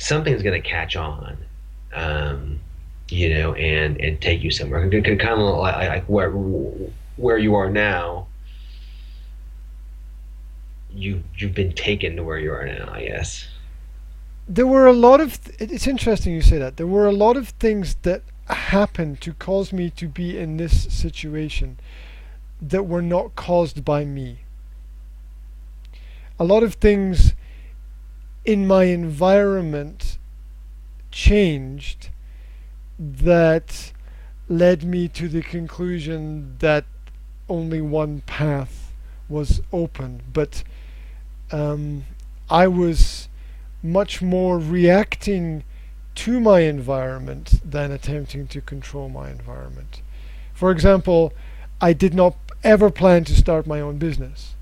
something's going to catch on, um, and take you somewhere. Kind of like where you are now. You've been taken to where you are now, I guess. There were a lot of. It's interesting you say that. There were a lot of things that happened to cause me to be in this situation that were not caused by me. A lot of things in my environment changed that led me to the conclusion that only one path was open. But um, I was much more reacting to my environment than attempting to control my environment. For example, I did not ever plan to start my own business.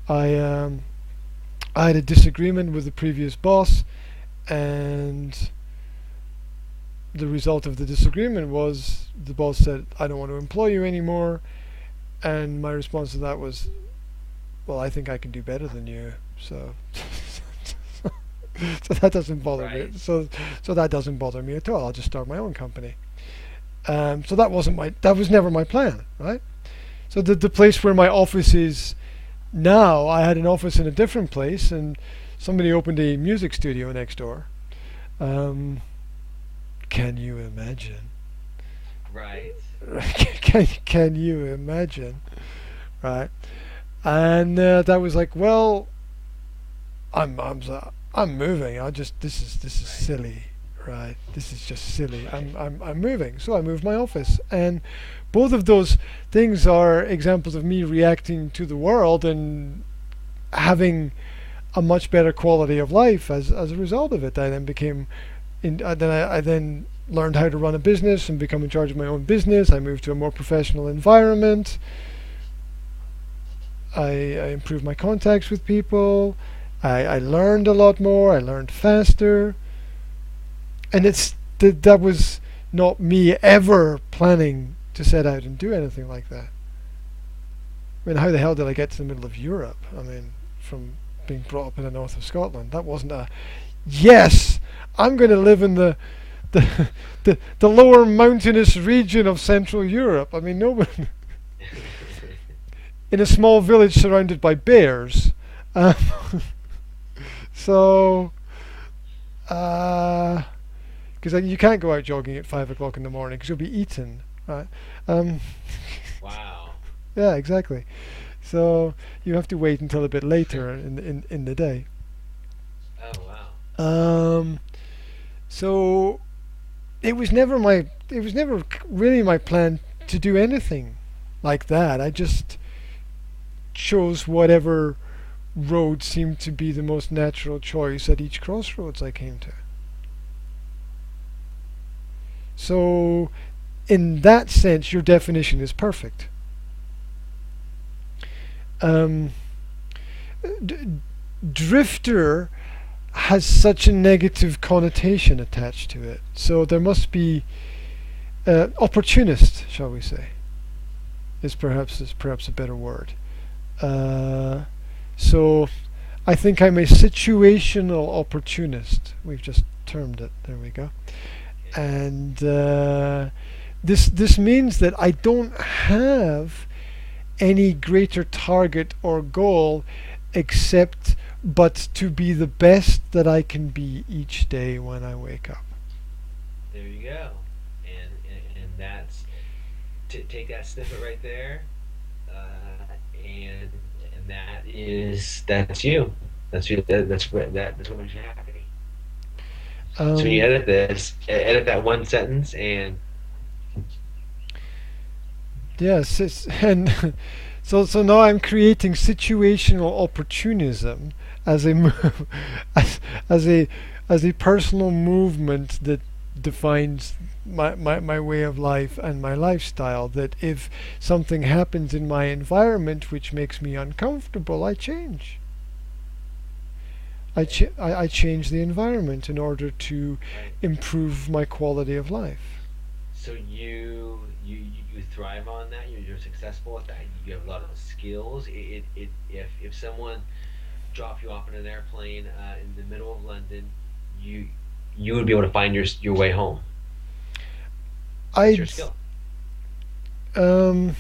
I um, I had a disagreement with the previous boss, and the result of the disagreement was the boss said, "I don't want to employ you anymore." And my response to that was, "Well, I think I can do better than you, so." So that doesn't bother me. Right. So that doesn't bother me at all. I'll just start my own company. So that was never my plan, right? So the place where my office is now, I had an office in a different place, and somebody opened a music studio next door. Um, can you imagine? Right. Can you imagine? Right? And that was like, well, I'm moving. This is Right. silly, right? This is just silly. Right. I'm moving. So I moved my office, and both of those things are examples of me reacting to the world and having a much better quality of life as a result of it. I then became in, I then learned how to run a business and become in charge of my own business. I moved to a more professional environment. I improved my contacts with people. I learned a lot more. I learned faster, and that was not me ever planning to set out and do anything like that. I mean, how the hell did I get to the middle of Europe? I mean, from being brought up in the north of Scotland, that wasn't a yes. I'm going to live in the the lower mountainous region of Central Europe. I mean, no one in a small village surrounded by bears. Um, so, because you can't go out jogging at 5 o'clock in the morning because you'll be eaten, right? Um, Wow. yeah, exactly. So you have to wait until a bit later in the day. Oh wow. Um, so it was never really my plan to do anything like that. I just chose whatever road seemed to be the most natural choice at each crossroads I came to. So, in that sense, your definition is perfect. Um, d- Drifter has such a negative connotation attached to it. So there must be opportunist, shall we say, is perhaps a better word. Uh, so I think I'm a situational opportunist. We've just termed it. There we go. Okay. And this means that I don't have any greater target or goal except but to be the best that I can be each day when I wake up. There you go. And that's take that snippet right there, and that's you. That's you. That's what makes you happy. So when you Um, edit this, edit that one sentence, and yes, and so now I'm creating situational opportunism as a as, as a as a personal movement that defines my way of life and my lifestyle. That if something happens in my environment which makes me uncomfortable, I change. okay, I change the environment in order to right. improve my quality of life. So you thrive on that. You're successful at that. You have a lot of skills. If someone drop you off in an airplane in the middle of London, you you would be able to find your way home. That's your I'd skill. um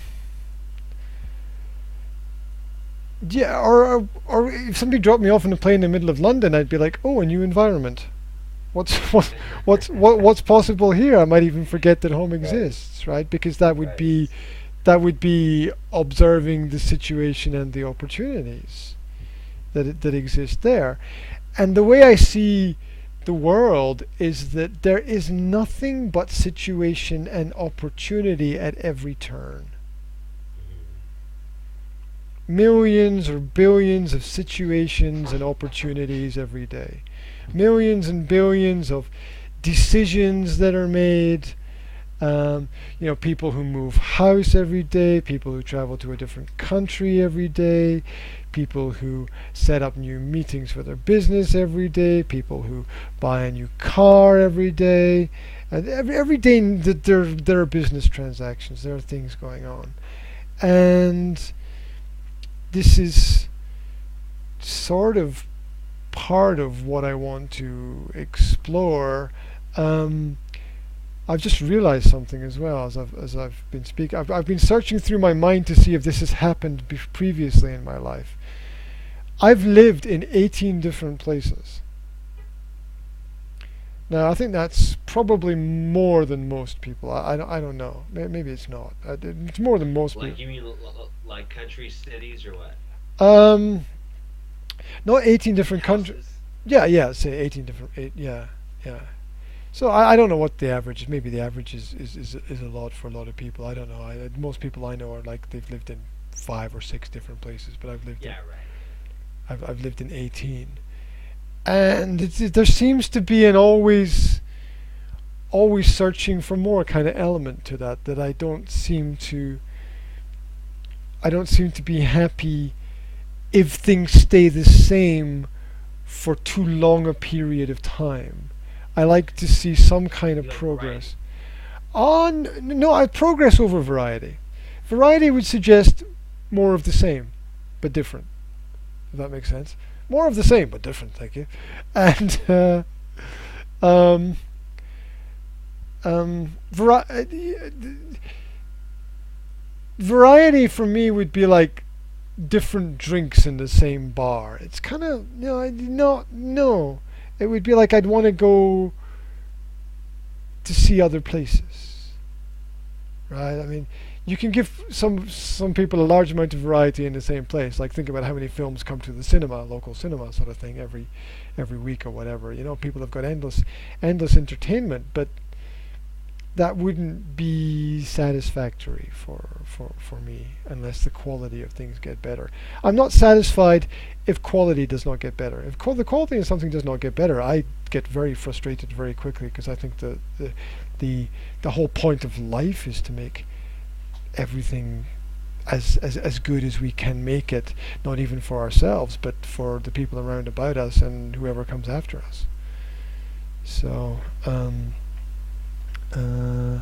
yeah, or if somebody dropped me off in a plane in the middle of London, I'd be like, oh, a new environment. What's what's possible here? I might even forget that home Right. exists, right? Because that would Right. be observing the situation and the opportunities that exist there. And the way I see the world is that there is nothing but situation and opportunity at every turn. Mhm. Millions or billions of situations and opportunities every day. Millions and billions of decisions that are made. People who move house every day, people who travel to a different country every day, people who set up new meetings for their business every day, people who buy a new car every day. And every day that there are business transactions, there are things going on. And this is sort of part of what I want to explore. Um, I've just realized something as well as I've been speaking. I've been searching through my mind to see if this has happened previously in my life. I've lived in 18 different places. Now I think that's probably more than most people. I don't know. Maybe it's not. It's more than most Like people. you mean like country cities or what? Um, Not 18 Like different countries. houses? Yeah, yeah. Say 18 different. Yeah, yeah. So I don't know what the average is. Maybe the average is a lot for a lot of people. I don't know. Most people I know are like they've lived in 5 or 6 different places, but Yeah, right. I've lived in 18, and there seems to be an always searching for more kind of element to that I don't seem to be happy if things stay the same for too long a period of time. I like to see some kind of You like variety? progress. On no, I progress over variety. Variety would suggest more of the same, but different. If that makes sense. More of the same, but different. Thank you. And um, variety for me would be like different drinks in the same bar. It's kind of no. It would be like I'd want to go to see other places, right? I mean, you can give some people a large amount of variety in the same place. Like think about how many films come to the cinema, local cinema sort of thing, every week or whatever. People have got endless entertainment, but that wouldn't be satisfactory for me unless the quality of things get better. I'm not satisfied if quality does not get better. If the quality of something does not get better, I get very frustrated very quickly because I think the the whole point of life is to make everything as good as we can make it, not even for ourselves, but for the people around about us and whoever comes after us. So, uh,